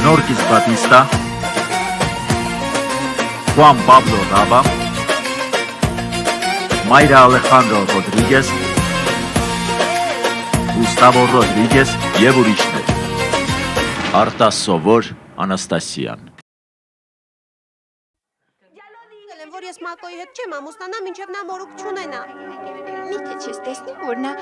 Norquis Batista, Juan Pablo Raba, Mayra Alejandro Rodríguez, Gustavo Rodríguez եւ ուրիշներ։ Արտաս Սովոր Անաստասյան։ Որ ես Մակոյի հետ չեմ ամուսնանա, մինչև նա մորուք չունենա։ Միթե չես տեսնում, որ նա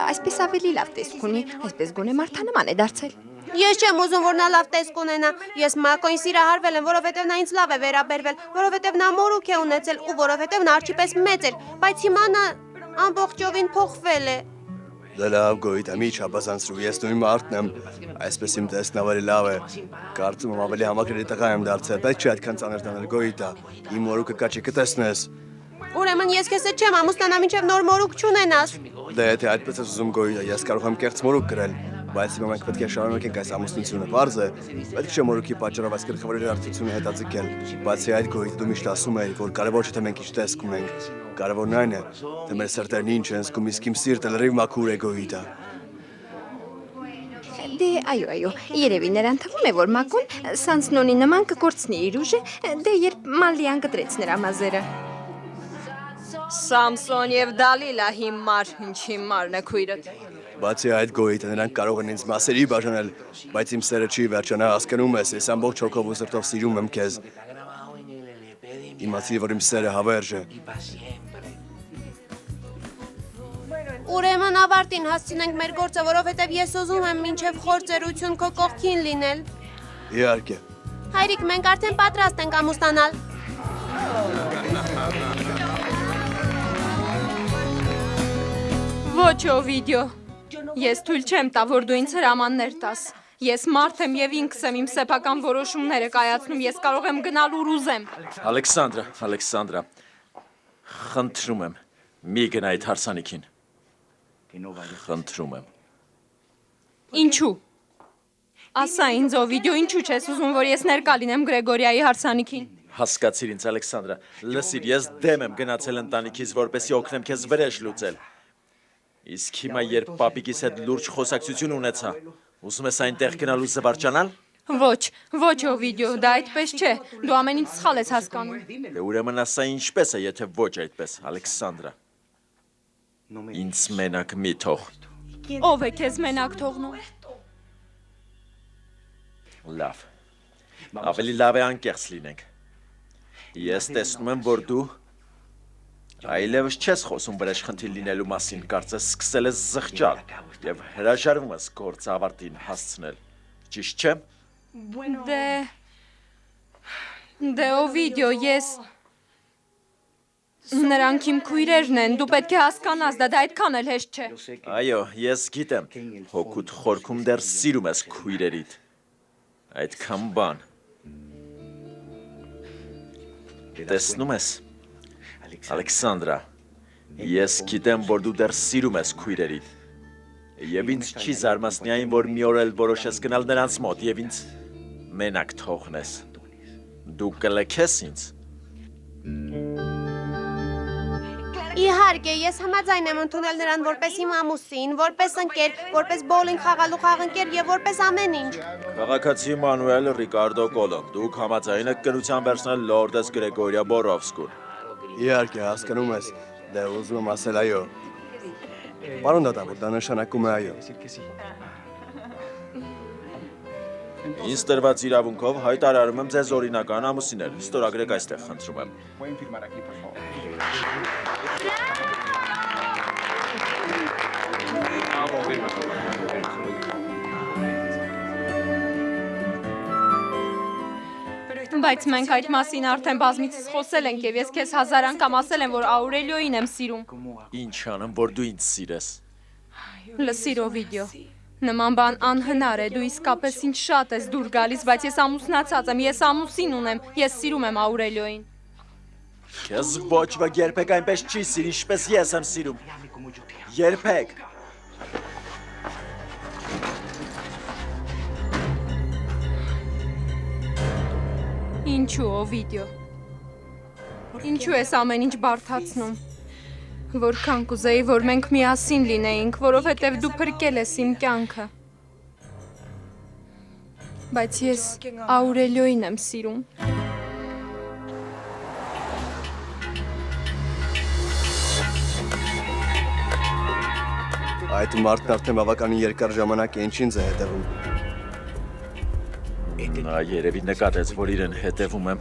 այսպես ավելի լավ տեսք ունի, այսպես գոնե մարդանման է դարձել։ Ես չեմ ուզում, որ նա լավ տեսք ունենա։ Ես Մակոյին սիրահարվել եմ, որովհետև նա ինձ լավ է վերաբերվել, որովհետև նա մորուք է ունեցել ու որովհետև նա արջիպես մեծ էր, բայց հիմա նա ամբողջովին փոխվել է։ Դե լավ գոյիտ եմ, ի չապազանցրու, ես նույն մարդն եմ, այսպես իմ տեսքն ավելի լավ է, կարծում եմ ավելի համակրելի տղա եմ դարձել, բայց չի այդքան ծանր տանել գոյիտա, իմ մորուկը կա չի կտեսնես։ Ուրեմն ես քեզ հետ չեմ ամուսնանա, մինչև նոր մորուք չունենաս։ Դե եթե այդպես ես ուզում գոյիտա, ես կարող եմ կեղծ մորուք կրել, բայց հիմա մենք պետք է շարունակենք այս ամուսնությունը, պարզ է, պետք չէ մորուքի պատճառով այս գլխավոր հարթությունը հետաձգել, բացի այդ գոյիտ դու միշտ ասում ես, որ կարևոր չէ թե մենք ինչ տեսք ունենք, կարևորն այն է, թե մեր սրտերն ինչ են զգում, իսկ իմ սիրտը լրիվ մաքուր է գոյիտա։ Դե այո, երևի նրան թվում է, որ Մակոն Սանսնոնի նման կկորցնի իր ուժը, դե երբ Մալլիան կտրեց նրա մազերը։ Սամսոն եւ Դալիլա հիմար, ինչ հիմարն է քույրդ։ Բացի այդ գոյիտը նրանք կարող են ինձ մասերի բաժանել, բայց իմ սերը չի վերջանա, հասկանում ես, ես ամբողջ հոգով ու սրտով սիրում եմ քեզ։ Իմացի, որ իմ սերը հավերժ է։ Ուրեմն ավարտին հասցնենք մեր գործը, որովհետև ես ուզում եմ մինչև խոր ծերություն քո կողքին լինել։ Իհարկե։ Հայրիկ, մենք արդեն պատրաստ ենք ամուսնանալ։ Ոչ Օվիդիո, ես թույլ չեմ տա, որ դու ինձ հրամաններ տաս։ Ես մարդ եմ եւ ինքս եմ իմ սեփական որոշումները կայացնում, ես կարող եմ գնալ ուր ուզեմ։ Ալեքսանդրա, խնդրում եմ, մի գնա այդ հարսանիքին։ Խնդրում եմ։ Ինչու։ Ասա ինձ Օվիդիո, ինչու չես ուզում, որ ես ներկա լինեմ Գրեգորիայի հարսանիքին։ Հասկացիր ինձ, Ալեքսանդրա, լսիր, ես դեմ եմ գնացել ընտանիքից, որպեսզի օգնեմ քեզ վրեժ լուծել։ Իսկ հիմա երբ պապիկիս հետ լուրջ խոսակցություն ունեցա, ուզում ես այնտեղ գնալու զվարճանալ։ Ոչ Օվիդիո, դա այդպես չէ, դու ամեն ինչ սխալ ես հասկանում։ Դե ուրեմն ասա ինչպես է, եթե ոչ այդպես, Ալեքսանդրա։ Ինձ մենակ մի թող։ Ով է քեզ մենակ թողնում։ Լավ։ Ավելի լավ է անկեղծ լինենք։ Ես տեսնում եմ, որ դու այլևս չես խոսում վրեժխնդիր լինելու մասին, կարծես սկսել ես զղջալ եւ հրաժարվում ես գործը ավարտին հասցնել։ Ճիշտ չէ՞։ Դե Օվիդիո, ես նրանք իմ քույրերն են, դու պետք է հասկանաս, դա այդքան էլ հեշտ չէ։ Այո, ես գիտեմ, հոգուտ խորքում դեռ սիրում ես քույրերիդ։ Այդքան բան։ Տեսնում ես, Ալեքսանդրա, ես գիտեմ, որ դու դեռ սիրում ես քույրերիդ։ Եվ ինձ չի զարմացնի այն, որ մի օր էլ որոշես գնալ նրանց մոտ եւ ինձ մենակ թողնես։ Դու կլքես ինձ։ Իհարկե, ես համաձայն եմ ընդունել նրան որպես իմ ամուսին, որպես ընկեր, որպես բոլինգ խաղալու խաղընկեր եւ որպես ամեն ինչ։ Քաղաքացի Մանուել Ռիկարդո Կոլոն, դուք համաձայն եք կնության վերցնել Լորդես Գրեգորիա Բորովսկուն։ Իհարկե, հասկանում ես, դե ուզում եմ ասել այո։ Պարոն դատավոր, դա նշանակում է այո։ Ինձ տրված իրավունքով հայտարարում եմ ձեզ օրինական ամուսիներ։ Ստորագրեք այստեղ, խնդրում եմ։ Բայց մենք այդ մասին արդեն բազմիցս խոսել ենք եւ ես քեզ 1000 անգամ ասել եմ, որ Աուրելիոին եմ սիրում։ Ինչ անեմ, որ դու ինձ սիրես։ Լսիր Օվիդիո, նման բան անհնար է, դու իսկապես ինչ շատ ես դուր գալիս, բայց ես ամուսնացած եմ, ես ամուսին ունեմ, ես սիրում եմ Աուրելիոին։ Քեզ ոչ ոք երբեք այնպես չի սիրի, ինչպես ես եմ սիրում։ Երբեք։ Ինչու Օվիդիո։ Ինչու ես ամեն ինչ բարդացնում։ Որքան կուզեի, որ մենք միասին լինեինք, որովհետև դու փրկել ես իմ կյանքը։ Բայց ես Աուրելիոին եմ սիրում։ Այդ մարդն արդեն բավականին երկար ժամանակ է ինձ է հետևում։ Նա երևի նկատեց, որ իրեն հետևում եմ։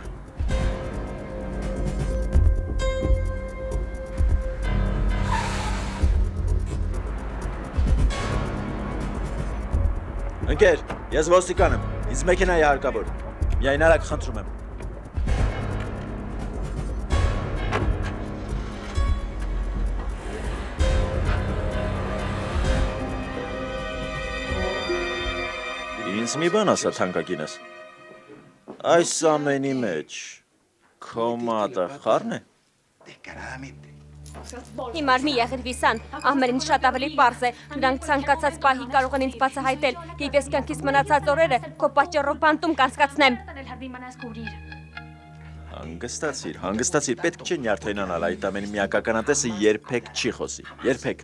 Ընկեր, ես ոստիկան եմ, ինձ մեքենայի հարկավոր, միայն արագ խնդրում եմ։ Ինձ մի բան ասա թանկագինս, այս ամենի մեջ քո մատը խառն է։ Հիմար մի եղիր վիսան, ամեն ինչ շատ ավելի պարզ է, նրանք ցանկացած պահի կարող են ինձ բացահայտել, եւ ես կյանքիս մնացած օրերը քո պատճառով բանտում կանցկացնեմ։ Հանգստացիր, պետք չէ նյարդայնանալ, այդ ամենի միակականատեսը երբեք չի խոսի, երբեք։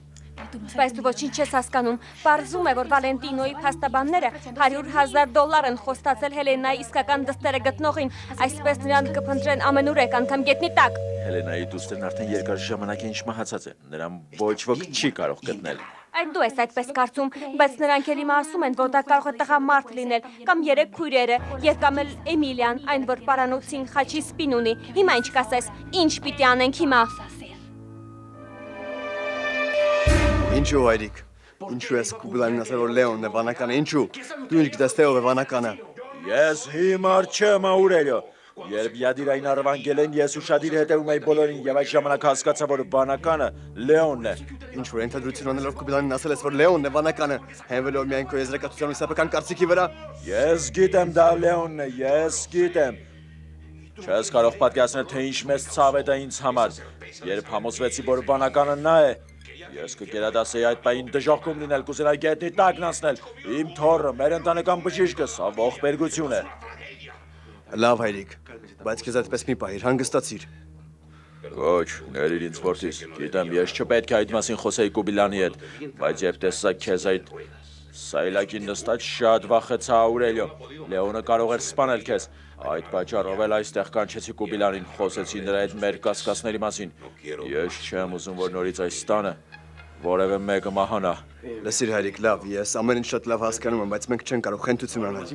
Բայց դու ոչինչ չես հասկանում, պարզում է, որ Վալենտինոյի փաստաբանները $100,000 են խոստացել Հելենայի իսկական դստերը գտնողին, այսպես նրան կփնտրեն ամենուրեք անգամ գետնի տակ։ Հելենայի դուստերն արդեն երկար ժամանակ է ինչ մահացած է, նրան ոչ ոք չի կարող գտնել։ Այդ դու ես այդպես կարծում, բայց նրանք էլ հիմա ասում են, որ դա կարող է տղամարդ լինել, կամ 3 քույրերը, կամ էլ Էմիլիան, այն որ պարանոցին խաչի սպին ունի։ Հիմա ինչ կասես, ինչ պիտի անենք հիմա։ Ինչու հայրիկ, ինչու ես Կուբիլանին ասել, որ Լեոնն է վանականը, ինչու, դու ինչ գտես Թեով է վանականը։ Ես հիմար չեմ Աուրելիո, երբ Յադիրային առվանգել են, ես ուշադիր հետևում էի բոլորին և այդ ժամանակ հասկացա, որ վանականը Լեոնն է։ Ինչ որ ենթադրություն անելով Կուբիլանին ասել ես, որ Լեոնն է վանականը, հենվելով միայն քո եզրակացության ու սեփական կարծիքի վրա։ Ես գիտեմ դա Լեոնն է, ես գիտեմ։ Չես կարող պատկերացնել, թե ինչ մեծ ցավ է դա ինձ համար, երբ համոզվեցի, որ վանականը նա է։ Ես կգերադասեի այդ պահին դժոխքում լինել, կուզենայի գետնի տակն անցնել, իմ թոռը, մեր ընտանեկան բժիշկը, սա ողբերգություն է։ Լավ հայրիկ, բայց քեզ այդպես մի պահիր, հանգստացիր։ Ոչ, ներիր ինձ որդիս, գիտեմ, ես չպետք է այդ մասին խոսեի Կուբիլանի հետ, բայց երբ տեսա քեզ այդ սայլակին նստած շատ վախեցա Աուրելիո, Լեոնը կարող էր սպանել քեզ, այդ պատճառով էլ այստեղ կանչեցի Կուբիլանին, խոսեցի նրա հետ մեր կասկածների մասին, ես չեմ ուզում, որ նորից այս տանը որևէ մեկը մահանա։ Լսիր հայրիկ, լավ, ես ամեն ինչ շատ լավ հասկանում եմ, բայց մենք չենք կարող խենթություն անել։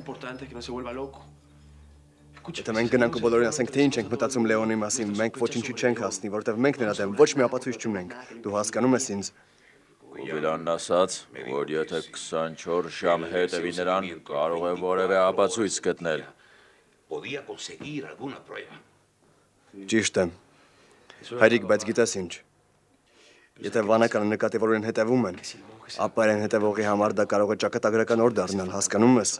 Եթե մենք գնանք ու բոլորին ասենք, թե ինչ ենք մտածում Լեոնի մասին, մենք ոչինչի չենք հասնի, որովհետև մենք նրա դեմ ոչ մի ապացույց չունենք։ Դու հասկանում ես ինձ։ Կուբիլանն ասաց, որ եթե 24 ժամ հետևի նրան, կարող է որևէ ապացույց գտնել։ Ճիշտ է։ Հայրիկ, բայց գիտես ինչ։ Եթե վանականը նկատի որ իրեն հետևում են, ապա իրեն հետևողի համար դա կարող է ճակատագրական օր դառնալ, հասկանում ես։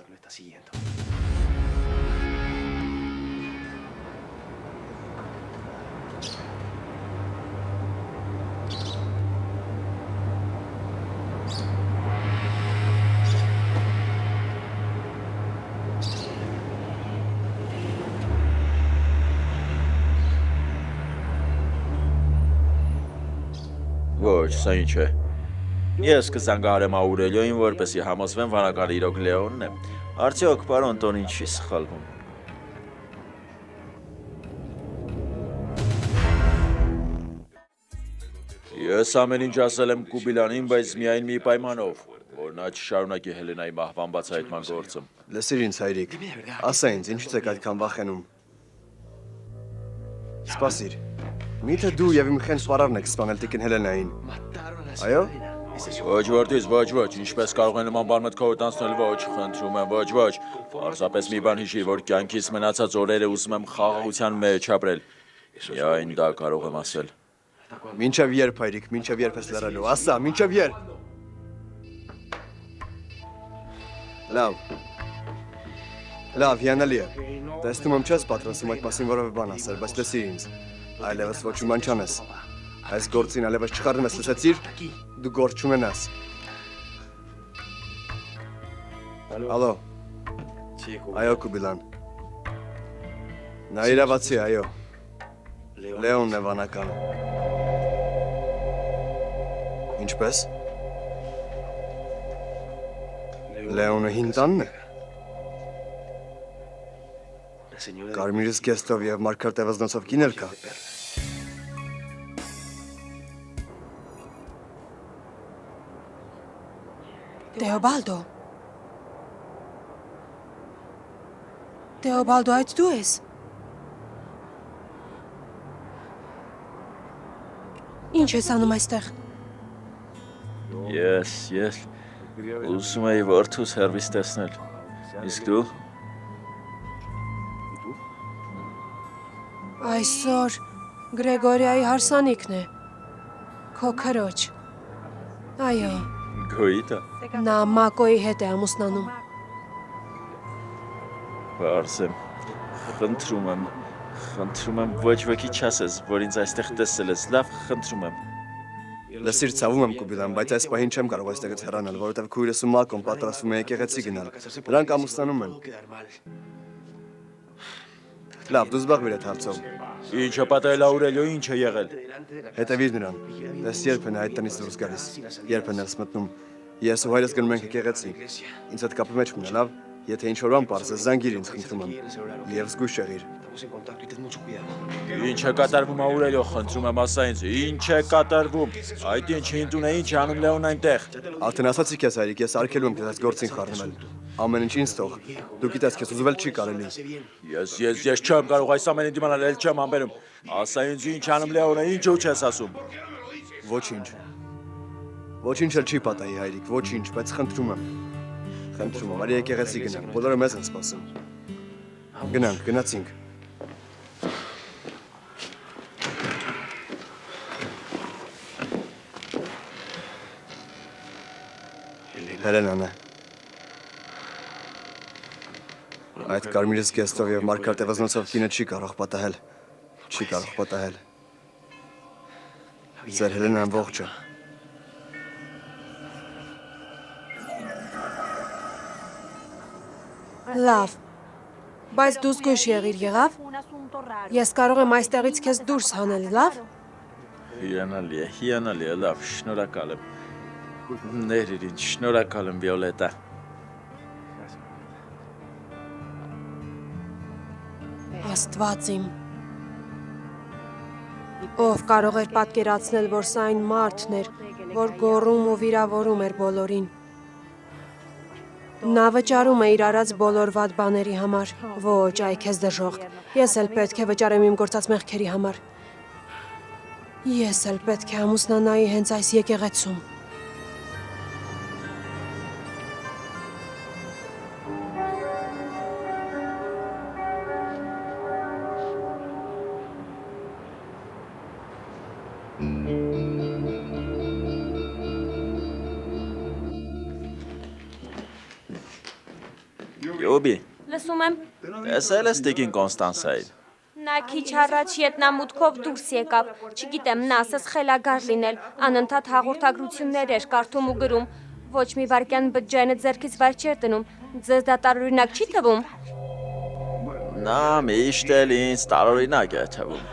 Ոչ, սա ինչ է։ Ես կզանգահարեմ Աուրելիոին, որպեսզի համոզվեմ վանականը իրոք Լեոնն է։ Արդյոք պարոն Տոնին չի սխալվում։ Ես ամեն ինչ ասել եմ Կուբիլանին, բայց միայն մի պայմանով, որ նա չշարունակի Հելենայի մահվան բացահայտման գործը։ Լսիր ինձ հայրիկ, ասա ինձ, ինչից եք այդքան վախենում։ Սպասիր, միթե դու և իմ խեն սպարարն եք սպանել տիկին Հելենային։ Այո։ Ոչ որդիս, ոչ, ինչպես կարող է նման բան մտքովդ անցնել, ոչ, խնդրում եմ, ոչ, պարզապես մի բան հիշի, որ կյանքիս մնացած օրերը ուզում եմ խաղաղության մեջ ապրել, միայն դա կարող եմ ասել։ Մինչև երբ հայրիկ, մինչև երբ ես լռելու, ասա, մինչև երբ։ Լավ, հիանալի է, տեսնում եմ չես պատրաստում այդ մասին որևէ բան ասել, բայց լսիր ինձ, այլևս ոչ մի բան չանես, այս գործին այլևս չխառնվես, լսեցիր, դու գործ չունենաս։ Ալո, այո Կուբիլան, նա իրավացի, այո, Լեոնն է վանականը։ Ինչպես։ Լեոնը հին տանն է։ Կարմիրս գեստով եւ Մարգար Տևազնոցով կիներ կա։ Տեոբալդո։ Տեոբալդո, այդ դու ես։ Ինչ ես անում այստեղ։ Ես ուզում էի որդուս հեռվից տեսնել։ Իսկ դու։ Այսօր Գրեգորիայի հարսանիքն է։ Քո քրոջ։ Այո, Գոյիտա։ նա Մակոյի հետ է ամուսնանում։ Բարսեմ։ Խնդրում եմ ոչ ոքի չասես, որ ինձ այստեղ տեսել ես, լավ, խնդրում եմ։ Լսիր, ցավում եմ Կուբիլան, բայց այս պահին չեմ կարող այստեղից հեռանալ, որովհետև քույրս ու Մակոն պատրաստվում է եկեղեցի գնալ։ Նրանք ամուսնանում են։ Լավ, դու զբաղվիր այդ հարցով։ Ինչը պատահել Աուրելիո, ինչ է եղել։ Հետևիր նրան։ Դες երբ են այդ տնից դուրս գալիս։ Երբ են ներս մտնում։ Ես ու հայրս գնում ենք եկեղեցի։ Ինձ հետ կապի մեջ մնա, լավ։ Եթե ինչ որ բան պարզ է, զանգիր ինձ, խնդրում եմ։ Եվ զգույշ եղիր։ Ինչ է կատարվում Աուրելիո, խնդրում եմ ասա ինձ, ինչ է կատարվում։ Այդ ինչի ինտուն է, ինչ է անում Լեոն այնտեղ։ Արդեն ասացի քեզ հայրիկ, ես արգելում եմ քեզ այս գործին խառնվել։ Ամեն ինչ ինձ թող։ Դու գիտես, քեզ ուզվել չի կարելի։ Ես չեմ կարող այս ամենին դիմանալ, էլ չեմ ամբերում։ Ասա ինձ ինչ անում Լեոնը, ինչ ու չես ասում։ Ոչինչ։ Ոչինչ էլ չի պատահի հայրիկ, ոչինչ, բայց խնդրում եմ։ Խնդրում եմ, արի եկեղեցի գնանք, բոլորը մեզ են սպասում։ Գնանք, գնացինք։ Հելենան է։ Այդ կարմիրս գեստով եւ Մարգար Տևազնոցով կինը չի կարող պատահել։ Չի կարող պատահել։ Ձեր Հելենան ողջ է։ Լավ, բայց դու զգույշ եղիր, եղավ։ Ես կարող եմ այստեղից քեզ դուրս հանել, լավ։ Հիանալի է, լավ, շնորհակալ եմ։ Ներիր ինձ, շնորհակալ եմ Վիոլետա։ Աստված իմ։ Ով կարող էր պատկերացնել, որ սա այն մարդն էր, որ գոռում ու վիրավորում էր բոլորին։ Նա վճարում է իր արած բոլոր վատ բաների համար։ Ոչ, այ քեզ դժոխք։ Ես էլ պետք է վճարեմ իմ գործած մեղքերի համար։ Ես էլ պետք է ամուսնանայի հենց այս եկեղեցում։ Յոբի, Լսում եմ, տեսել ես տիկին Կոնստանսային։ նա քիչ առաջ ետնամուտքով դուրս եկավ, չգիտեմ, նա ասես խելագար լինել, անընդհատ հաղորդագրություններ էր կարդում ու գրում, ոչ մի վարքյան բջջայինը ձեռքից վար չէր դնում, ձեզ դա տարօրինակ չի թվում։ Նա միշտ էլ ինձ տարօրինակ է թվում։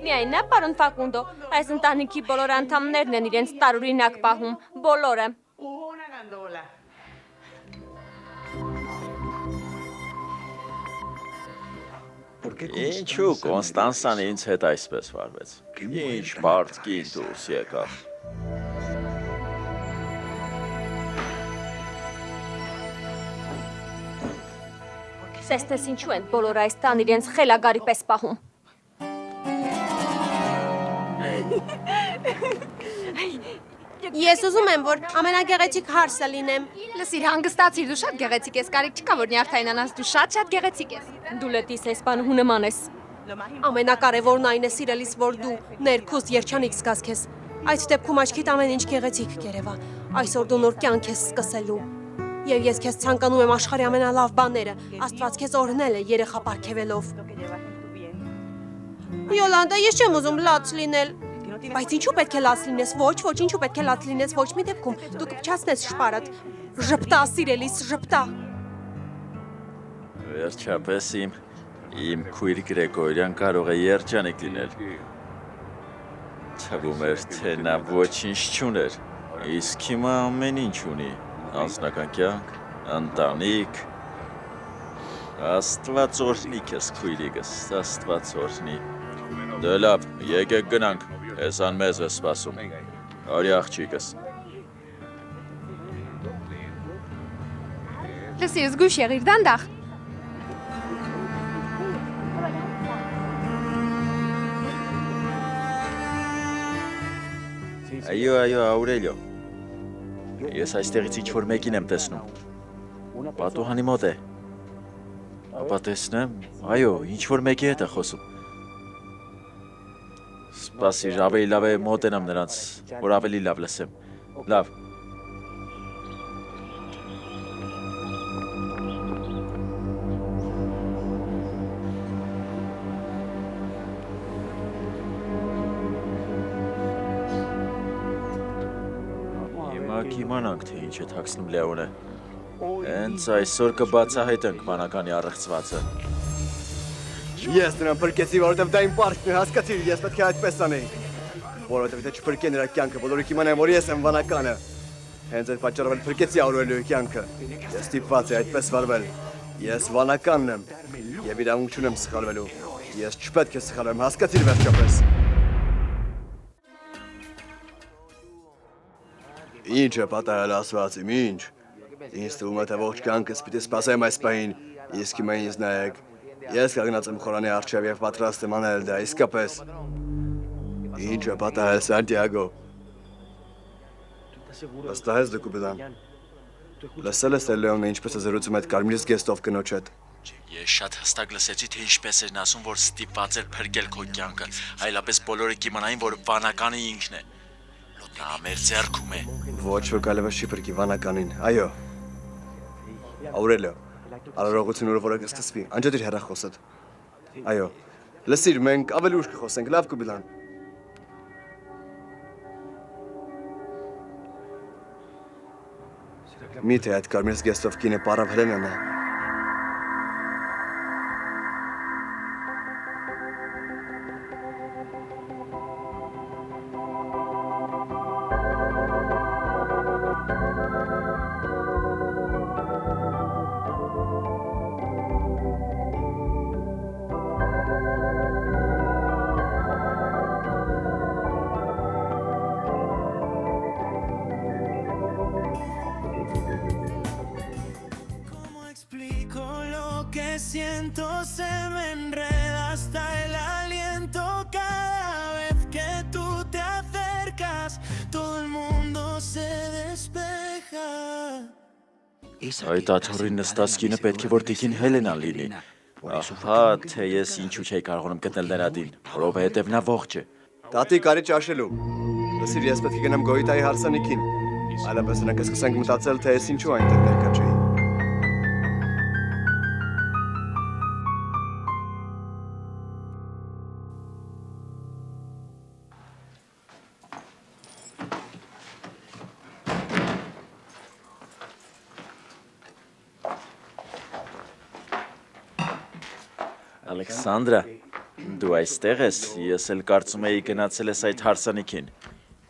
Միայն նա, պարոն Ֆակունդո, այս ընտանիքի բոլոր անդամներն են իրենց տարօրինակ պահում, բոլորը։ Ինչու Կոնստանսան ինձ հետ այսպես վարվեց։ Ինչ բարդ կին դուրս եկավ։ Սեստես ինչու են բոլորը այս տան իրենց խելագարի պես պահում։ Ես ուզում եմ, որ ամենագեղեցիկ հարսը լինեմ։ Լսիր, հանգստացիր, դու շատ գեղեցիկ ես, կարիք չկա, որ նյարդայնանաս, դու շատ գեղեցիկ ես։ Դու լետիս այս բանհու նման ես։ Ամենակարևորն այն է սիրելիս, որ դու ներքուս երջանիկ զգաս քեզ։ Այդ դեպքում աչքիդ ամեն ինչ գեղեցիկ կերևա։ Այսօր դու նոր կյանք ես սկսելու։ Եվ ես քեզ ցանկանում եմ աշխարհի ամենալավ բաները։ Աստված քեզ օրհնել է երեխա պարգևելով։ Յոլանդա, ես չեմ ուզում լաց լինել։ Բայց ինչու պետք է լաց լինես։ Ոչ, ինչու պետք է լաց լինես ոչ մի դեպքում։ Դու կփչացնես շպարդ։ Ժպտա, սիրելիս, ժպտա։ Վերջապես իմ քույր Գրեգորյան կարող է երջանիկ լինել։ Թվում էր, թե նա ոչինչ չուներ, իսկ հիմա ամեն ինչ ունի։ Անձնական կյանք, ընտանիք, Աստված օրհնի քեզ քույրիկս, Աստված օրհնի։ Դե լավ, եկեք գնանք, հեսան մեզ է սպասում։ Արի աղջիկս։ Լսի, զգույշ եղիր, դանդաղ։ Այո, Աուրելիո։ Ես այստեղից ինչ-որ մեկին եմ տեսնում։ Պատուհանի մոտ է։ Ապա տեսնեմ, այո, ինչ-որ մեկի հետ է խոսում։ Սպասիր, ավելի լավ է մոտենամ նրանց, որ ավելի լավ լսեմ։ Լավ։ Հիմա կիմանանք, թե ինչ է թաքցնում Լեոնը։ Հենց այսօր կբացահայտենք բանականի առեղծվածը։ Ես նրան փրկեցի, որովհետև դա իմ պարտքն է, հասկացիր, ես պետք է այդպես անեի։ Որովհետև եթե չփրկեն նրա կյանքը, բոլորը կիմանան, որ ես եմ վանականը։ Հենց այդ պատճառով էլ փրկեցի Աուրելիոյի կյանքը։ Ես ստիպված եմ այդպես վարվել։ Ես վանականն եմ եւ իրավունք չունեմ սխալվելու։ Ես չպետք է սխալվեմ, հասկացիր վերջապես։ Ինչ է պատահել ասված իմ, ինչ։ Ինձ թվում է, թե ողջ կյանքս պիտի սպասեմ այս պահին, իսկ հիմա ինձ նայեք։ Ես կանգնած եմ խորանի առջև եւ պատրաստ եմ անել դա, իսկապես։ Ինչ է պատահել, Սանտիագո։ Վստահ ես դու կուպիդան։ Լսել ես, թե Լեոնը ինչպես է զրուցում այդ կարմիր զգեստով կնոջ հետ։ Ես շատ հստակ լսեցի, թե ինչպես էր ասում, որ ստիպված էր փրկել քո կյանքը, այլապես բոլորը կիմանային, որ վանականը ինքն է։ Նա մեր ձեռքում է։ Ոչ ոք այլևս չի փրկի վանականին, այո։ Աուրելիո, արարողությունը որը կստացվի, անջատիր հեռախոսդ։ Այո, լսիր, մենք ավելի ուշ կխոսենք, լավ կուպիդան։ Միթե այդ կարմիր զգեստով կինը պարավ Հելենան է։ Siento se me enreda hasta el aliento cada vez que tú te acercas todo el mundo se despeja Այդ աթոռին նստած կինը պետք է որ տիկին Հելենան լինի։ Ահա թե ես ինչու չէի կարողանում գտնել նրա դին, որովհետև նա ողջ է։ Տատի կարի ճաշելու։ Լսիր, ես պետք է գնամ Գոյիտայի հարսանիքին։ Այլապես նրանք կսկսենք մտածել, թե ես ինչու այնտեղ ներկա չէի։ Ալեքսանդրա, դու այստեղ ես, ես էլ կարծում էի գնացել ես այդ հարսանիքին։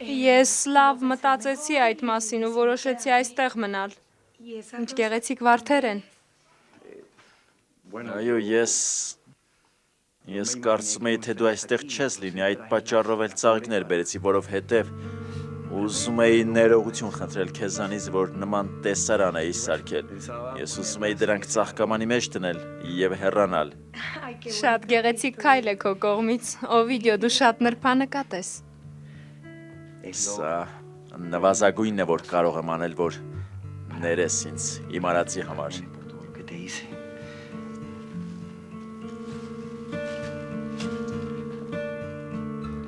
Ես լավ մտածեցի այդ մասին ու որոշեցի այստեղ մնալ։ Ինչ գեղեցիկ վարդեր են։ Այո, ես կարծում էի, թե դու այստեղ չես լինի, այդ պատճառով էլ ծաղիկներ բերեցի, որովհետև ուզում էի ներողություն խնդրել քեզանից, որ նման տեսարան էի սարքել։ Ես ուզում էի դրանք ծաղկամանի մեջ դնել եւ հեռանալ։ Շատ գեղեցիկ քայլ է քո կողմից, Օվիդիո, դու շատ նրբանկատ ես։ Սա նվազագույնն է, որ կարող եմ անել, որ ներես ինձ իմ արածի համար։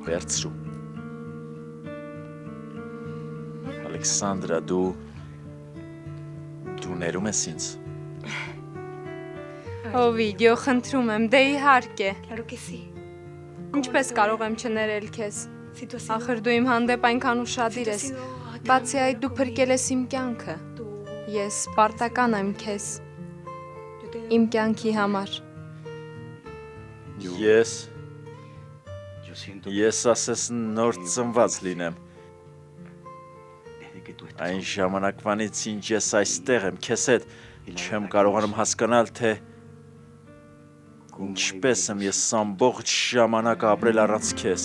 Վերցրու։ Ալեքսանդրա, դու ներում ես ինձ։ Օվիդիո, խնդրում եմ, դե իհարկե։ Ինչպես կարող եմ չներել քեզ։ Ախր դու իմ հանդեպ այնքան ուշադիր ես։ Բացի այդ դու փրկել ես իմ կյանքը։ Ես պարտական եմ քեզ։ Իմ կյանքի համար։ Ես ասես նոր ծնված լինեմ։ Այն ժամանակվանից ինչ ես այստեղ եմ քեզ հետ, չեմ կարողանում հասկանալ, թե Ինչպես եմ ես ամբողջ ժամանակ ապրել առանց քեզ։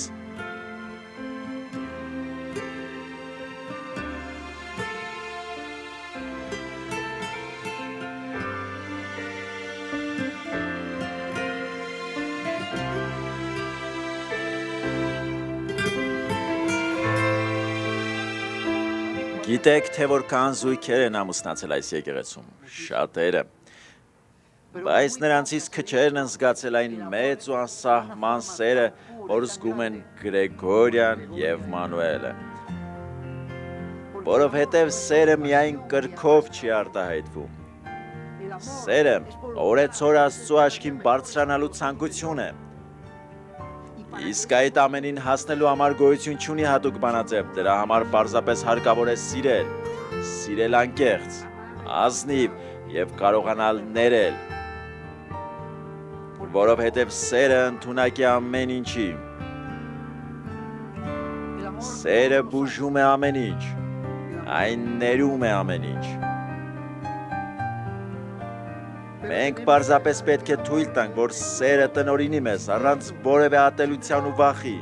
Գիտեք, թե որքան զույգեր են ամուսնացել այս եկեղեցում, շատերը։ Բայց նրանցից քչերն են զգացել այն մեծ ու անսահման սերը, որ զգում են Գրեգորյան եւ Մանուելը։ Որովհետև սերը միայն կրքով չի արտահայտվում։ Սերը օրեցօր Աստծո աչքին բարձրանալու ցանկություն է։ Իսկ այդ ամենին հասնելու համար գոյություն չունի հատուկ բանաձև, դրա համար պարզապես հարկավոր է սիրել անկեղծ, ազնիվ եւ կարողանալ ներել, որովհետև սերը ընդունակ է ամեն ինչի։ Սերը բուժում է ամեն ինչ, այն ներում է ամեն ինչ։ Մենք պարզապես պետք է թույլ տանք, որ սերը տնօրինի մեզ առանց որևէ ատելության ու վախի։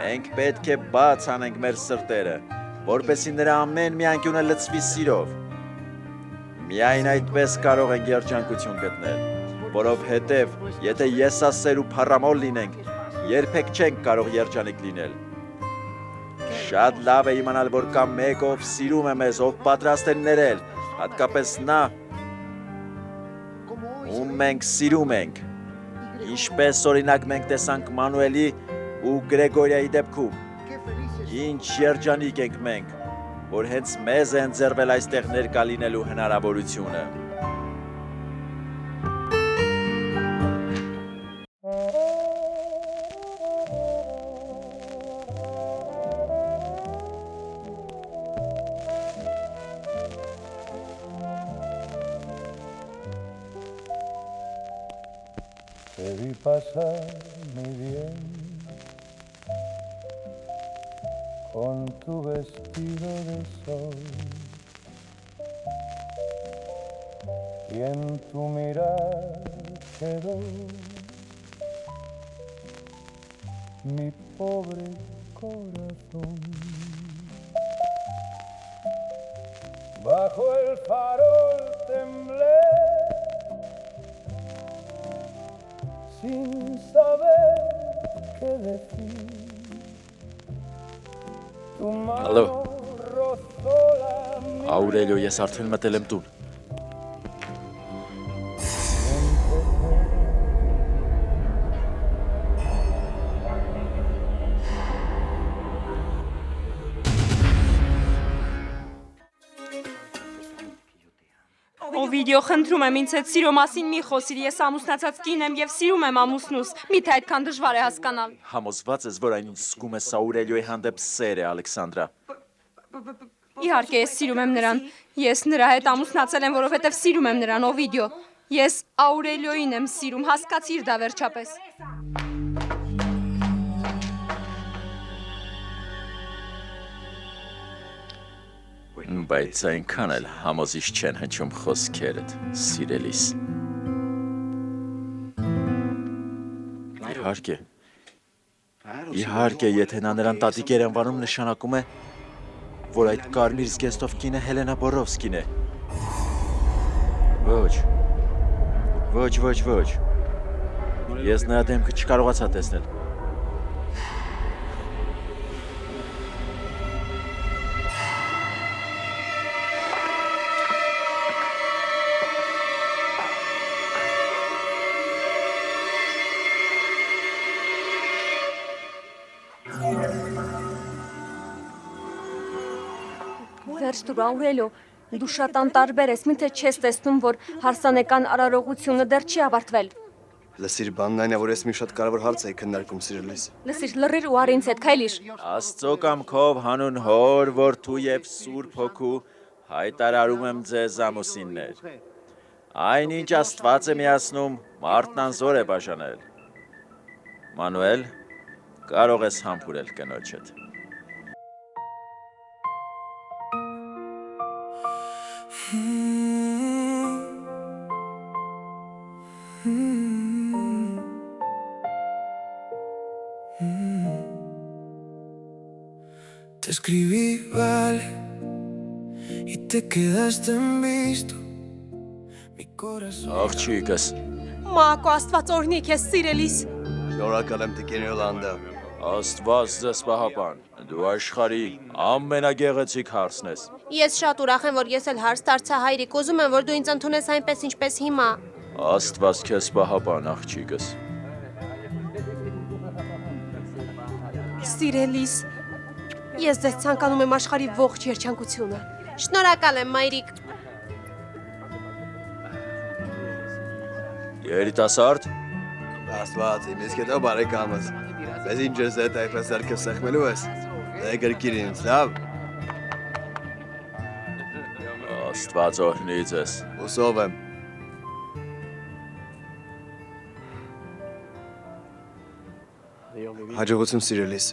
Մենք պետք է բաց անենք մեր սրտերը, որպեսզի նրա ամեն մի անկյունը լցվի սիրով։ Միայն այդպես կարող ենք երջանկություն գտնել, որովհետև եթե եսասեր ու փառամոլ լինենք, երբեք չենք կարող երջանիկ լինել։ Շատ լավ է իմանալ, որ կա մեկ, ով սիրում է մեզ, ով պատրաստ է ներել, հատկապես նա, ում մենք սիրում ենք, ինչպես օրինակ մենք տեսանք Մանուելի ու Գրեգորիայի դեպքում, ինչ երջանիկ ենք մենք, որ հենց մեզ է ընձեռվել այստեղ ներկա լինելու հնարավորությունը։ Te vi pasar muy bien con tu vestido de sol y en tu mirar quedó mi pobre corazón. Bajo el farol temblé sin saber qué decir. Tu Ալո, mano rozó la mía. Աուրելիո, ես արդեն մտել եմ տուն։ Օվիդիո, խնդրում եմ ինձ հետ սիրո մասին մի խոսիր, ես ամուսնացած կին եմ եւ սիրում եմ ամուսնուս։ Միթե այդքան դժվար է հասկանալ։ Համոզված ես, որ այն ինչ զգում ես Աուրելիոյի հանդեպ սեր է, Ալեքսանդրա։ Իհարկե ես սիրում եմ նրան։ Ես նրա հետ ամուսնացել եմ, որովհետեւ սիրում եմ նրան, Օվիդիո։ Ես Աուրելիոյին եմ սիրում, հասկացիր դա վերջապես։ Բայց այնքան էլ համոզիչ չեն հնչում խոսքերդ, սիրելիս։ Իհարկե, եթե նա նրան տատիկ էր անվանում, նշանակում է, որ այդ կարմիր զգեստով կինը Հելենա Բորովսկին է։ Ոչ։ Ես նրա դեմքը չկարողացա տեսնել։ Վերջ դուր, Աուրելիո, դու շատ անտարբեր ես, միթե չես տեսնում, որ հարսանեկան արարողությունը դեռ չի ավարտվել։ Լսիր, բանն այն է, որ ես մի շատ կարևոր հարց էի քննարկում սիրելիս։ Լսիր, լռիր ու առ ինձ հետ քայլիր։ Աստծո կամքով հանուն հոր, որդու եւ Սուրբ Հոգու հայտարարում եմ ձեզ ամուսիններ։ Այն ինչ Աստված է միացնում, մարդն անզոր է բաժանել։ Մանուել, կարող ես համբուրել կնոջդ։ Mm-hmm. Te escribí, vale, y te quedaste en visto. Mi corazón. Աղջիկս, Մակո Աստված օրհնի քեզ սիրելիս։ Շնորհակալ եմ Տիկին Յոլանդա։ Աստված ձեզ պահապան, դու աշխարհի ամենագեղեցիկ հարսն ես։ Ես շատ ուրախ եմ, որ ես էլ հարց դարձա հայրիկ, ուզում եմ, որ դու ինձ ընդունես այնպես, ինչպես հիմա։ Աստված քեզ պահապան, աղջիկս։ Սիրելիս, ես ձեզ ցանկանում եմ աշխարհի ողջ երջանկությունը։ Շնորհակալ եմ, մայրիկ։ Երիտասարդ, Աստված, իմ իսկ հետո բարեկամս։ Մեզ ինչ ես այդ այդպես երկես սեղմելու ես։ Դե գրկիր ինձ, լավ։ Աստված օրհնի ձեզ։ Ուսով եմ։ Հաջողություն սիրելիս։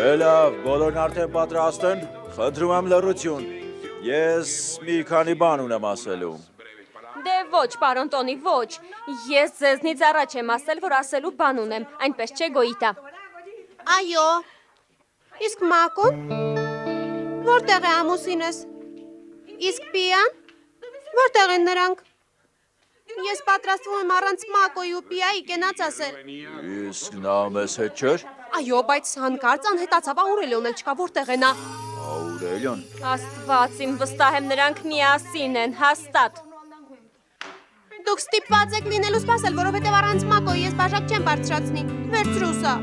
Դե լավ, բոլորն արդեն պատրաստ են, խնդրում եմ լռություն։ Ես մի քանի բան ունեմ ասելու։ Դե ոչ, պարոն Տոնի, ոչ։ Ես ձեզնից առաջ եմ ասել, որ ասելու բան ունեմ, այնպես չէ Գոյիտա։ Այո։ Իսկ Մակոն։ Որտեղ է ամուսինս։ Իսկ Պիան։ Որտեղ են նրանք։ Ես պատրաստվում եմ առանց Մակոյի ու Պիայի կենաց ասել։ Իսկ նա մեզ հետ չէր։ Այո, բայց հանկարծ անհետացավ Աուրելիոն էլ չկա, որտեղ է նա։ Աուրելիոն։ Աստված իմ, վստահ եմ նրանք միասին են, հաստատ։ Դուք ստիպված եք լինելու սպասել, որովհետև առանց Մակոյի ես բաժակ չեմ բարձրացնի։ Վերցրու սա։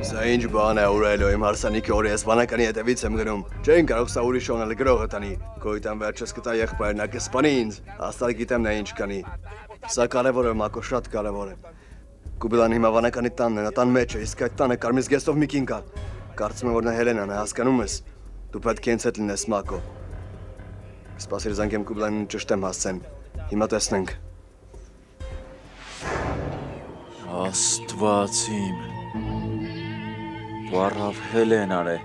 Սա ինչ բան է Աուրելիո, իմ հարսանիքի օրը ես վանականի հետևից եմ գնում։ Չէին կարող սա ուրիշ օնել գրողը տանի։ Գոյիտան վերջս կտա եղբայրն ա կսպանի ինձ։ Աստված գիտեմ նա ինչ կանի։ Սա կարևոր է Մակո, շատ կարևոր է։ Կուբիլան հիմա վանականի տանն է, նա տան մեջ է, իսկ այդ տանը կարմիր զգեստով մի կին կա։ Կարծում եմ որ նա Հելենան է, հասկանում ես։ Դու պետք է ինձ հետ լինես Մակո։ Սպասիր զանգեմ Կուբիլանին ճշտեմ հասցեն։ Հիմա տեսնենք։ Աստված իմ։ Վառավ Հելենան է։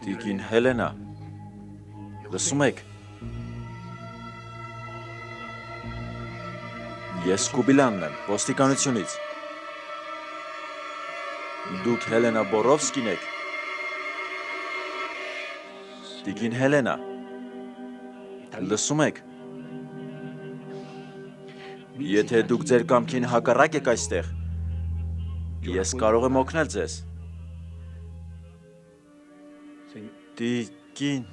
Տիկին Հելենա, լսում եք։ Ես Կուբիլանն եմ, ոստիկանությունից։ Դուք Հելենա Բորովսկին եք։ Տիկին Հելենա, լսում եք։ Եթե դուք ձեր կամքին հակառակ եք այստեղ, ես կարող եմ օգնել ձեզ։ Տիկին։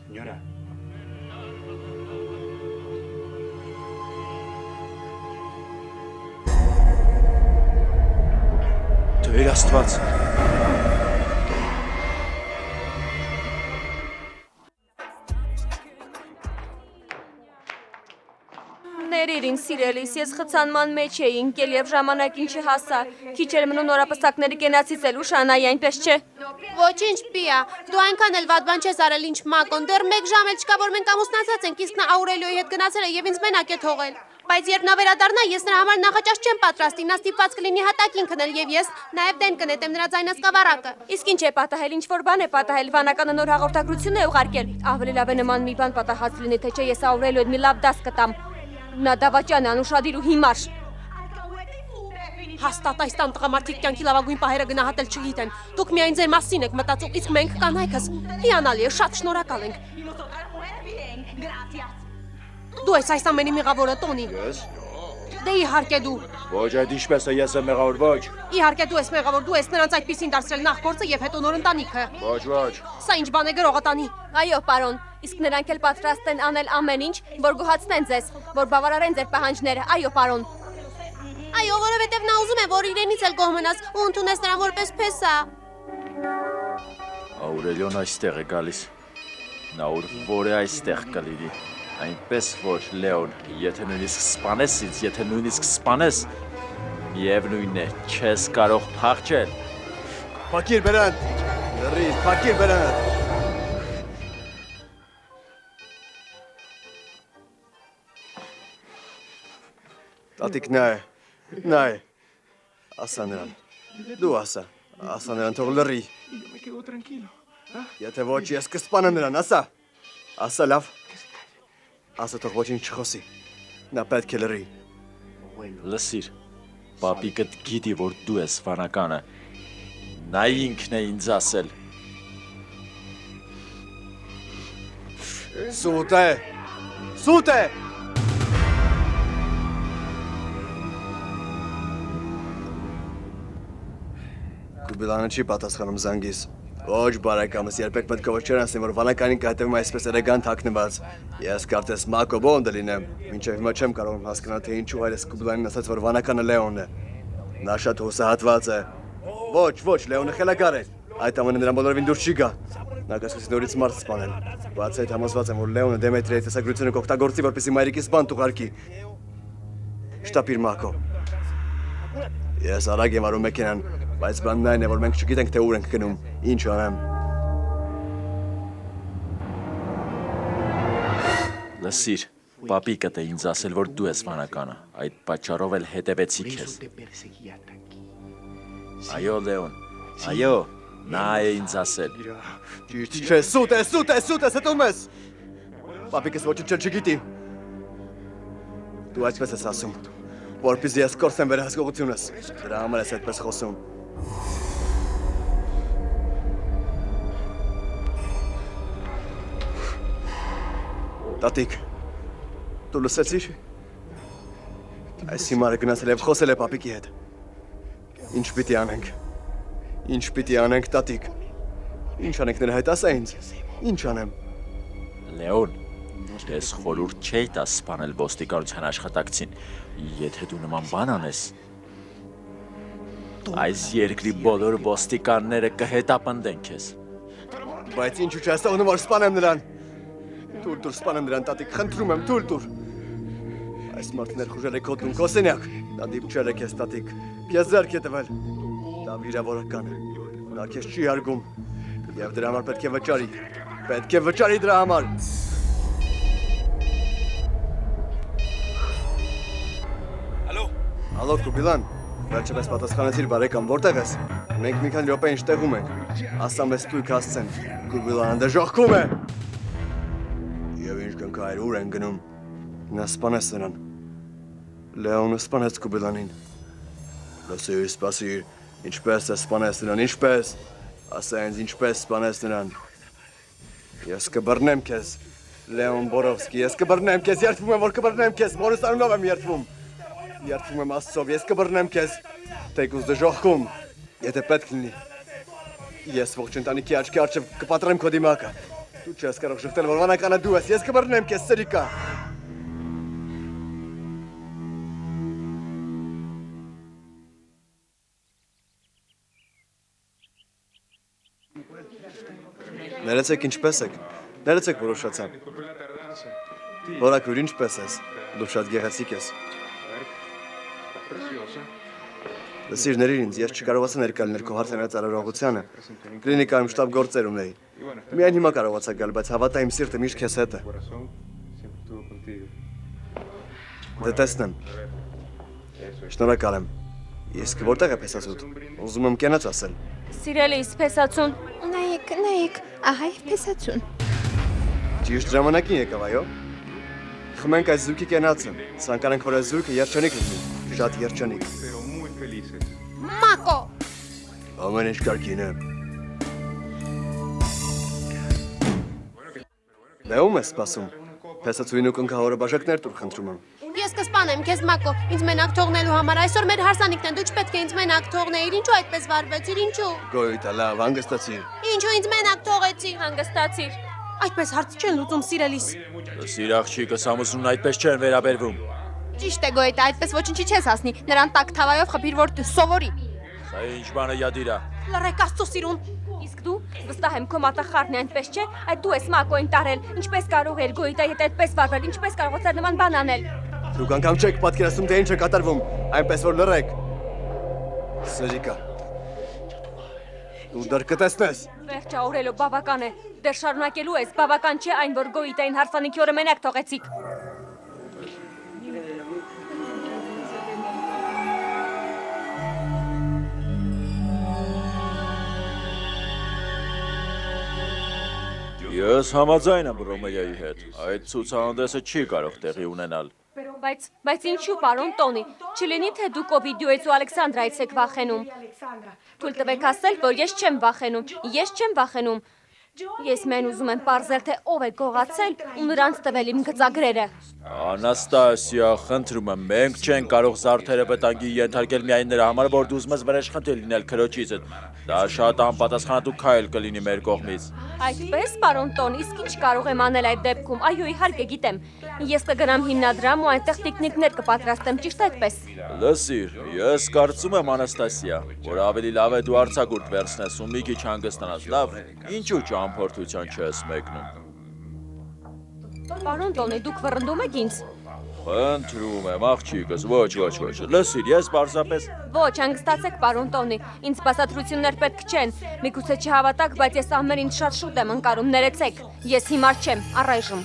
Տեր Աստված։ Ներիր ինձ սիրելիս, ես խցանման մեջ էի ընկել եւ ժամանակին չհասա։ Քիչ էր մնում նորապսակների կենացից էլ ուշանայի, այնպես չէ։ Ոչինչ, Պիա, դու այնքան էլ վատ բան չես արել, ինչ Մակոն, դեռ 1 ժամ էլ չկա, որ մենք ամուսնացած ենք, իսկ նա Աուրելիոյի հետ գնացել է եւ ինձ մենակ է թողել։ Բայց երբ նա վերադառնա, ես նրա համար նախաճաշ չեմ պատրաստի, նա ստիպված կլինի հատակին քնել եւ ես նաեւ դեն կնետեմ նրա ձայնասկավառակը։ Իսկ ինչ է պատահել, ինչ որ բան է պատահել, վանականը նոր հաղորդագրություն է ուղարկել։ Ավելի լավ է նման մի բան պատահած լինի, թե չէ ես Աուրելիոյին մի լավ դաս կտամ։ Նա դավաճան է, անուշադիր ու հիմար։ Հաստատ այս տան տղամարդիկ կյանքի լավագույն պահերը գնահատել չգիտեն։ Դուք միայն ձեր մասին եք մտածում, իսկ մենք կանայքս հիանալի է, շատ շնորհակալ ենք։ Դու ես այս ամենի մեղավորը, Տոնի։ Ես։ Դե իհարկե դու։ Ոչ, այդ ինչպես է ես եմ մեղավոր, ոչ։ Իհարկե դու ես մեղավոր, դու ես նրանց այդպեսին դարձրել նախ գործը եւ հետո նոր ընտանիքը։ Ոչ, ոչ։ Սա ինչ բան է գրողը տանի։ Այո, պարոն, իսկ նրանք էլ պատրաստ են անել ամեն ինչ, որ գոհացնեն ձեզ, որ բավարարեն ձեր պահանջները։ Այո, պարոն։ Այո, որովհետև նա ուզում է, որ իրենից էլ գոհ մնաս ու ընդունես նրան որպես փեսա։ Աուրելիոն այստեղ է գալիս։ Նա որ է այստեղ կլինի։ Այնպես որ Լեոն, եթե նույնիսկ սպանես ինձ, եթե նույնիսկ սպանես, միևնույն է, չես կարող փախչել։ Փակիր բերան։ Լրի, փակիր բերան։ Տատիկ նայ։ Ասա նրան։ Դու ասա նրան թող լրի։ Եթե ոչ ես կսպանեմ նրան, ասա։ Ասա լավ։ Ասա թող ոչինչ չխոսի։ Նա պետք է լրի։ Լսիր, պապիկդ գիտի, որ դու ես վանականը։ Նա ինքն է ինձ ասել։ Սուտ է։ Կուբիլանը չի պատասխանում զանգիս։ Ոչ բարեկամս, երբեք պետք է ոչ չեր ասեմ, որ վանականին կհետևում այսպես էլեգանտ հագնված։ Ես կարծես Մակո Բոնդը լինեմ, մինչև հիմա չեմ կարող հասկանալ, թե ինչու հայրս Կուբիլանին ասաց, որ վանականը Լեոնն է։ Նա շատ հուսահատված է։ Ոչ, Լեոնը խելագար է։ Այդ ամենը նրան բոլորովին դուր չի գա։ Նա կասկածի նորից մարդ սպանել։ Բացի այդ համոզված եմ, որ Լեոնը Դեմետրիայի տեսագրությունը կօգտագործի, որպեսզի մայրիկիս բան տուղարկի։ Շտապիր Մակո։ Ես արագ եմ արում մեքենան, բայց բանն այն է, որ մենք չգիտենք, թե ուր ենք գնում, ինչ անեմ։ Լսիր, պապիկդ է ինձ ասել, որ դու ես վանականը, այդ պատճառով էլ հետևեցի քեզ։ Այո, Լեոն, այո, նա է ինձ ասել։ Ճիշտ չէ, սուտ է, ստում ես։ Պապիկս ոչինչ չգիտի։ Դու այսպես ես ասում, որպեսզի ես կորցնեմ վերահսկողությունս, դրա համար ես այդպես խոսում։ Տատիկ, դու լսեցի՞ր։ Այս հիմարը գնացել և խոսել է պապիկի հետ։ Ինչ պիտի անենք, տատիկ։ Ինչ անենք նրա հետ, ասա ինձ։ Ինչ անեմ։ Լեոն, ես խորհուրդ չէի տա սպանել ոստիկանության աշխատակցին, եթե դու նման բան անես։ Այս երկրի բոլոր ոստիկանները կհետապնդեն քեզ։ Բայց ինչու չես թողնում, որ սպանեմ նրան։ Թույլ սպանեմ նրան, տատիկ, խնդրում եմ, թույլ։ Այս մարդը ներխուժել է քո տուն, քո սենյակ։ Դա դիպչել է քեզ, տատիկ։ Քեզ ձեռք է տվել։ Դա վիրավորական է։ Նա քեզ չի հարգում։ Եվ դրա համար պետք է վճարի։ Պետք է վճարի դրա համար։ Ալո, Կուբիլան, վերջապես պատասխանեցիր բարեկամ, որտեղ ես։ Մենք մի քանի րոպե ինչ տեղում ենք։ Ասա մեզ տույք հասցեն։ Կուբիլանը դժոխքում է։ Եվ ինչ կնքայր, ուր են գնում։ Նա սպանեց նրան։ Լեոնը սպանեց Կուբիլանին։ Լսիր, սպասիր, ինչպես է սպանեց նրան, ինչպես։ Ասա ինձ ինչպես սպանեց նրան։ Ես կբռնեմ քեզ, Լեոն Բորովսկի, ես կբռնեմ քեզ, երդվում եմ, որ կբռնեմ քեզ, մորս անունով եմ երդվում։ Երդվում եմ Աստծով, ես կբռնեմ քեզ, թեկուզ դժոխքում, եթե պետք լինի։ Ես ողջ ընտանիքի աչքի առջև կպատրեմ քո դիմակը։ Դու չես կարող շղթել, որ վանականը դու ես, ես կբռնեմ քեզ, սրիկա։ Ներեցեք ինչպես եք, ներեցեք որ ուշացան։ Որակույր ինչպես ես, դու շատ գեղեցիկ ես։ Լսիր ների ինձ, ես չկարողացա ներկա լինել քո հարցանած արարողությանը։ Կլինիկայում շտապ գործեր ունեի։ Միայն հիմա կարողացա գալ, բայց հավատա իմ սիրտը միշտ քեզ հետ է։ Դե տեսնեմ։ Շնորհակալ եմ։ Իսկ որտեղ է փեսացուտ։ Ուզում եմ կենաց ասել։ Սիրելիս, փեսացուն։ Նայեք, ահա եւ փեսացուն։ Ճիշտ ժամանակին եկավ, այո։ Խմենք այս զույգի կենացը։ Ցանկանանք, որ այս զույգը երջանիկ լինի։ Շատ երջանիկ։ Մակո։ Ամեն ինչ կարգին է։ Դե ում ես սպասում։ Փեսացուին ու կնքահորը բաժակներ տուր խնդրում եմ։ Ես կսպանեմ քեզ Մակո, ինձ մենակ թողնելու համար։ Այսօր մեր հարսանիքն են, դու չպետք է ինձ մենակ թողնեիր։ Ինչու այդպես վարվեցիր, ինչու։ Գոյտա լավ, հանգստացիր։ Ինչու ինձ մենակ թողեցիր։ Հանգստացիր։ Այդպես հարց չեն լուծում սիրելիս։ Լսիր աղջիկս ամուսնուն այդպես չեն վերաբերվում։ Ճիշտ է Գոյտա, այդպես ոչինչի չես հասնի։ Նրան տակ թավայով խփիր, որ սովորի։ Սա ինչ բան է յադիրա։ Լռեք Աստծո սիրուն։ Իսկ դու, վստահ եմ, քո մատախարն է այնպես չէ, այդ դու ես Մակոին տարել։ Ինչպես կարող էր Գոյտա եթե այդպես վարվել, ինչպես կարողացար նման բան անել։ Դուք անգամ չեք պատկերացնում, թե ինչ է կատարվում, այնպես որ լռեք։ Սրիկա։ Դու դեռ կտեսնես։ Վերջավորելով բավական է։ Դեռ շարունակելու ես, բավական չէ այն, որ Գոյիտային հարսանիքի օրը մենակ թողեցիք։ Ես համաձայն եմ Ռոմեյայի հետ։ Այդ ցուցահանդեսը չի կարող տեղի ունենալ։ Բայց ինչու, պարոն Տոնի, չլինի թե դուք Օվիդիոյից ու Ալեքսանդրայից եք վախենում։ Թույլ տվեք ասել, որ ես չեմ վախենում։ Ես մեն ուզում եմ պարզել, թե ով է գողացել ու նրանց տվել իմ գծագրերը։ Անաստասիա, խնդրում եմ, մենք չենք կարող զարդերը վտանգի ենթարկել միայն նրա համար, որ դու ուզում ես վրեժխնդիր լինել քրոջիցդ։ Դա շատ անպատասխանատու քայլ կլինի մեր կողմից։ Այդպես, պարոն Տոն, իսկ ինչ կարող եմ անել այդ դեպքում։ Այո, իհարկե գիտեմ։ Ես կգնամ հիմնադրամ ու այնտեղ տիկնիկներ կպատրաստեմ, ճիշտ այդպես։ Լսիր, ես կարծում եմ, Անաստասիա, որ ավելի լավ է դու արձակուրդ վերցնես ու մի քիչ հանգստանաս, լավ, ինչու ճամփորդության չես մեկնում։ Պարոն Տոնի, դուք վռնդում եք ինձ։ Խնդրում եմ, աղջիկս, ոչ, լսիր, ես պարզապես… Ոչ, հանգստացեք, պարոն Տոնի, ինձ բացատրություններ պետք չեն։ Միգուցե չհավատաք, բայց ես ամեն ինչ շատ շուտ եմ ընկալում, ներեցեք։ Ես հիմար չեմ, առայժմ։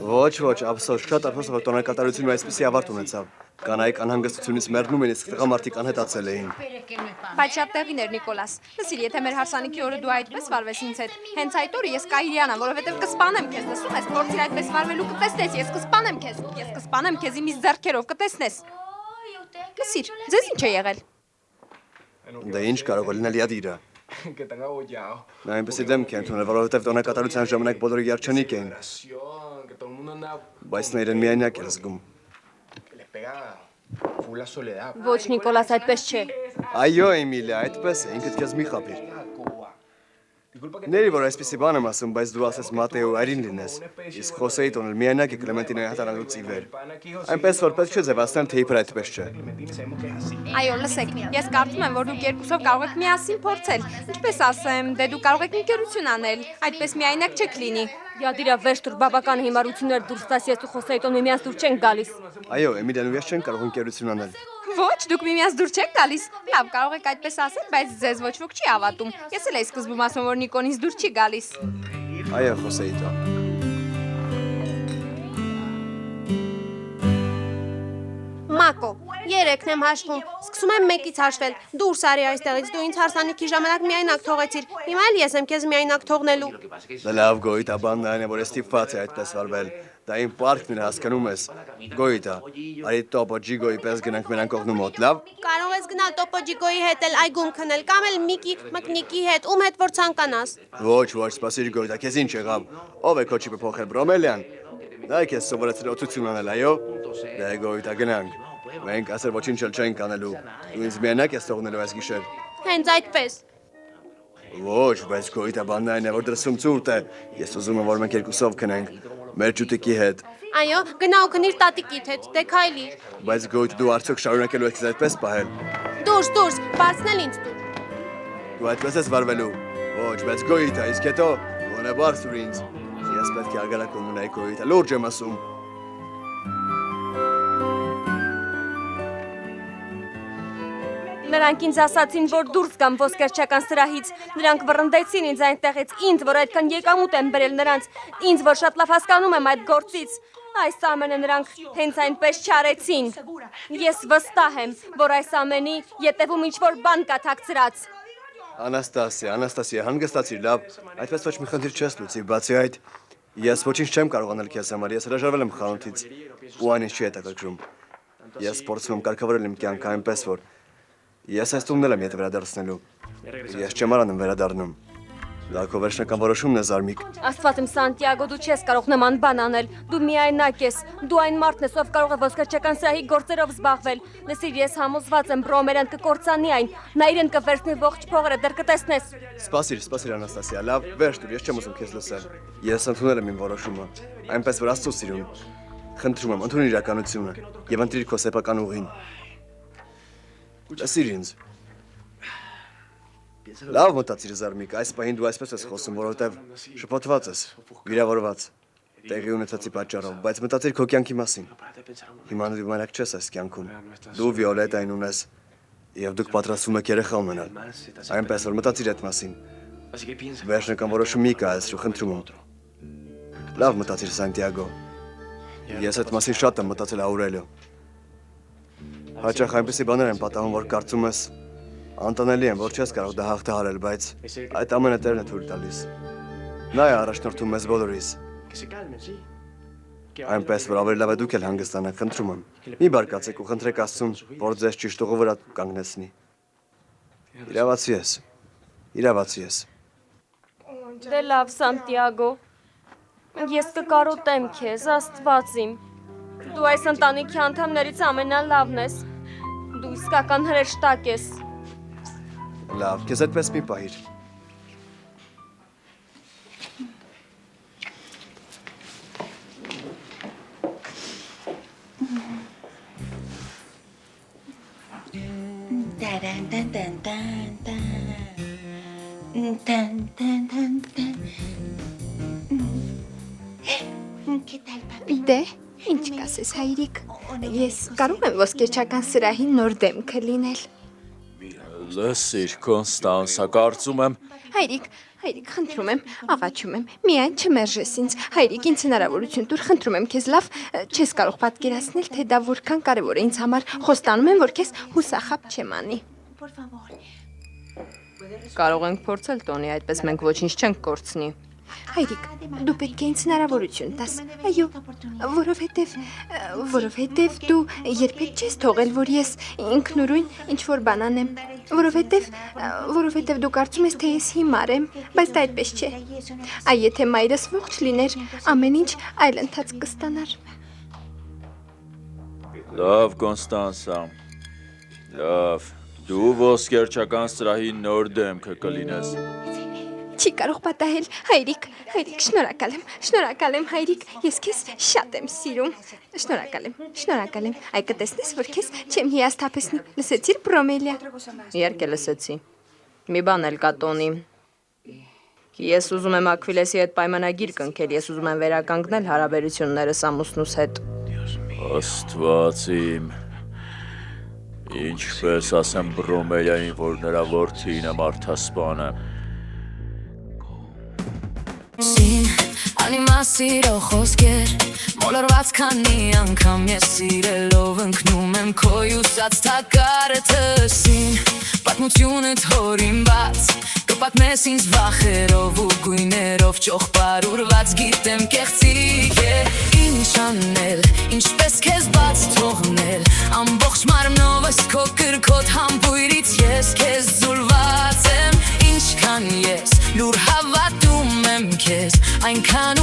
Ոչ, ափսոս, շատ ափսոս, որ տոնակատարությունը այսպեսի ավարտ ունեցավ։ Կանայք անհանգստությունից մեռնում են, իսկ տղամարդիկ անհետացել էին։ Բայց շատ տեղին էր Նիկոլաս։ Լսիր, եթե մեր հարսանիքի օրը դու այդպես վարվես ինձ հետ, հենց այդ օրը ես կայրիանամ, որովհետև կսպանեմ քեզ, լսում ես, փորձիր այդպես վարվելու կտեսնես, ես կսպանեմ քեզ իմից ձեռքերով կտեսնես։ Լսիր, ձեզ ինչ է եղել։ Դե ինչ կարող է լինել յադիրը։ Նա այնպեսի դեմք է ընդունել, որովհետև տոնակատարության ժամանակ բոլորը երջանիկ էին։ Բայց նա իրեն միայնակ էր զգում։ Ոչ, Նիկոլաս, այդպես չէ։ Այո, Էմիլիա, այդպես է, ինքդ քեզ մի խաբիր։ Ների, որ այսպեսի բան եմ ասում, բայց դու ասես Մատեո այրին լինես, իսկ Խոսեի տոնել միայնակ է Կլեմենտինոյի հատարանուց ի վեր։ Այնպես որ պետք չէ ձևացնել, թե իբր այդպես չէ։ Այո, լսեք, ես կարծում եմ, որ դուք երկուսով կարող եք միասին փորձել։ Ինչպես ասեմ, դե դուք կարող եք ընկերություն անել, այդպես միայնակ չեք լինի։ Յադիրա վերջ տուր բավական հիմարություններ դուրս տաս, ես ու Խոսեի տոն միմյանց դուր չենք գալիս։ Այո, Էմիլիան ու ես չենք կարող ընկերություն անել։ Ոչ, դուք միմյանց դուր չեք գալիս։ Լավ, կարող եք այդպես ասել, բայց ձեզ ոչ ոք չի հավատում։ Ես էլ էի սկզբում ասում, որ Նիկոնից դուր չի գալիս։ Այո, Խոսեի տոն։ Մակո, երեքն եմ հաշվում, սկսում եմ մեկից հաշվել, դուրս արի այստեղից, դու ինձ հարսանիքի ժամանակ միայնակ թողեցիր, հիմա էլ ես եմ քեզ միայնակ թողնելու։ Դա լավ Գոյիտա, բանն այն է, որ ես ստիպված է այդպես վարվել։ Դա իմ պարկն է, հասկանում ես։ Գոյիտա, արի Տոպո Ջիգոյի պես գնանք մենակ օգնում մոտ, լավ։ Կարող ես գնալ Տոպո Ջիգոյի հետ էլ այգում քնել, կամ էլ Միկի Մկնիկի հետ, ում հետ որ ցանկանաս։ Ոչ, սպասիր Գոյիտա, քեզ ինչ եղավ։ Ով է քո ճիպը փոխել, Բրոմելյան։ Դա է քեզ սովորեցրել օծություն անել, այո։ Դե Գոյիտա, գնանք։ Մենք ասել ոչինչ էլ չենք անելու։ Դու ինձ միանակ ես թողնելու այս գիշեր։ Հենց այդպես։ Ոչ, բայց Գոյիտա, բանն այն է, որ դրսում ցուրտ է։ Ես ուզում եմ, որ մենք երկուսով քնենք։ Մեր ջուտիկի հետ։ Այո, գնա ու քնիր տատիկիդ հետ, դե քայլիր։ Բայց Գոյիտ, դու արդյոք շարունակելու ես այդպես պահել։ Դուրս, բարձնել ինձ դուր։ Դու այդպես ես վարվելու։ Ոչ, բայց Գոյիտա, իսկ հետո ոնե բարձր ինձ։ Ես պետք է արգելակ ունենայի Գոյիտա, լուրջ եմ ասում։ Նրանք ինձ ասացին, որ դուրս գամ ոսկերչական սրահից, նրանք վռնդեցին ինձ այնտեղից, ինձ, որ այդքան եկամուտ եմ բերել նրանց, ինձ, որ շատ լավ հասկանում եմ այդ գործից, այս ամենը նրանք հենց այնպես չարեցին։ Ես վստահ եմ, որ այս ամենի ետևում ինչ-որ բան կա թաքցրած։ Անաստասիա, հանգստացիր, լավ, այդպես ոչ մի խնդիր չես լուծի, բացի այդ, ես ոչինչ չեմ կարող անել քեզ համար, ես հրաժարվել եմ խանութից, ու այն ինչ չի հետաքրքրում։ Ես փորձում եմ կարգավորել իմ կյանքը այնպես, որ ես այս տունն եմ ետ վերադարձնելու։ Ես չեմ արանում վերադառնում։ Դա քո վերջնական որոշումն է, Զարմիկ։ Աստված իմ, Սանտիագո, դու չես կարող նման բան անել։ Դու միայնակ ես։ Դու այն մարդն ես, ով կարող է ոսկերչական սրահի գործերով զբաղվել։ Լսիր, ես համոզված եմ, Բրոմելյան կկործանի այն։ Նա իրեն կվերցնի ողջ փողերը, դեռ կտեսնես։ Սպասիր, Անաստասիա, լավ, վերջ տուր, ես չեմ ուզում քեզ լսել։ Ես ընդունել եմ իմ որոշումը, այնպես որ Աստծո սիրուն։ Խնդրում եմ, ընդունիր իրականությունը եւ ընտրիր քո սեփական ուղին։ Լսիր ինձ։ Լավ մտածիր, Զարմիկ, այս պահին դու այսպես ես խոսում, որովհետև շփոթված ես, վիրավորված, տեղի ունեցածի պատճառով, բայց մտածիր քո կյանքի մասին։ Հիմա դու մենակ չես այս կյանքում։ Դու Վիոլետային ունես, Եվ դուք պատրաստվում եք երեխա ունենալ։ Այնպես որ մտածիր այդ մասին։ Վերջնական որոշում մի կայացրու, խնդրում եմ։ Լավ մտածիր, Սանտիագո։ Ես այդ մասին շատ եմ մտածել, Աուրելիո։ Հաճախ այնպիսի բաներ են պատահում, որ կարծում ես անտանելի են, որ չես կարող դա հաղթահարել, բայց այդ ամենը Տերն է թույլ տալիս։ Նա է առաջնորդում մեզ բոլորիս։ Այնպես որ ավելի լավ է դուք էլ հանգստանաք, խնդրում եմ։ Մի բարկացեք ու խնդրեք Աստծուն, որ ձեզ ճիշտ ուղու վրա կանգնեցնի։ Իրավացի ես։ Իրավացի ես։ Դե լավ, Սանտիագո։ Ես կկարոտեմ քեզ, Աստված իմ։ Դու այս ընտանիքի անդամներից ամենալավն ես։ Դու իսկական հրեշտակ ես։ Լավ, քեզ այդպես մի պահիր։ Դե, ինչ կասես, հայրիկ։ Ես կարող եմ ոսկերչական սրահին նոր դեմքը լինել։ Լսիր, Կոնստանսա, կարծում եմ, Հայրիկ, խնդրում եմ, աղաչում եմ, միայն չմերժես ինձ։ Հայրիկ, ինձ հնարավորություն տուր, խնդրում եմ քեզ, լավ, չես կարող պատկերացնել, թե դա որքան կարևոր է ինձ համար։ Խոստանում եմ, որ քեզ հուսախաբ չեմ անի։ Կարող ենք փորձել, Տոնի, այդպես մենք ոչինչ չենք կորցնի։ Հայրիկ, դու պետք է ինձ հնարավորություն տաս։ Այո, որովհետև դու երբեք չես թողել, որ ես ինքնուրույն ինչ-որ բան անեմ, որովհետև դու կարծում ես, թե ես հիմար եմ, բայց դա այդպես չէ։ Այ եթե մայրս ողջ լիներ, ամեն ինչ այլ ընթացք կստանար։ լավ, Կոնստանսա, լավ, դու ոսկերչական սրահի նոր դեմքը կլինես։ Չի կարող պատահել, հայրիկ, շնորհակալ եմ, հայրիկ, ես քեզ շատ եմ սիրում, շնորհակալ եմ, այ կտեսնես, որ քեզ չեմ հիասթափեցնի, լսեցիր, Պրոմելիա։ Իհարկե լսեցի։ Մի բան էլ կա, Տոնի։ Ես ուզում եմ Աքվիլեսի հետ պայմանագիր կնքել, ես ուզում եմ վերականգնել հարաբերություններս ամուսնուս հետ։ Աստված իմ, ինչպես ասեմ Պրոմելիային, որ նրա որդին եմ արդասպանը։ Սին, անիմա սիրո խոսքեր, մոլորված քանի անգամ ես սիրելով ընկնում եմ քո յուսած թակարը թսին, պատմությունդ հորինված, կպատմես ինձ վախերով ու գույներով ճոխպարուրված գիտեմ կեղծիկ է, ինչ անել, ինչպես քեզ բաց թողնել, ամբողջ մարմնովս քո կրքոտ համբույրից ես քեզ զուլված եմ, ինչքան ես լուր հավատում եմ քեզ, այնքան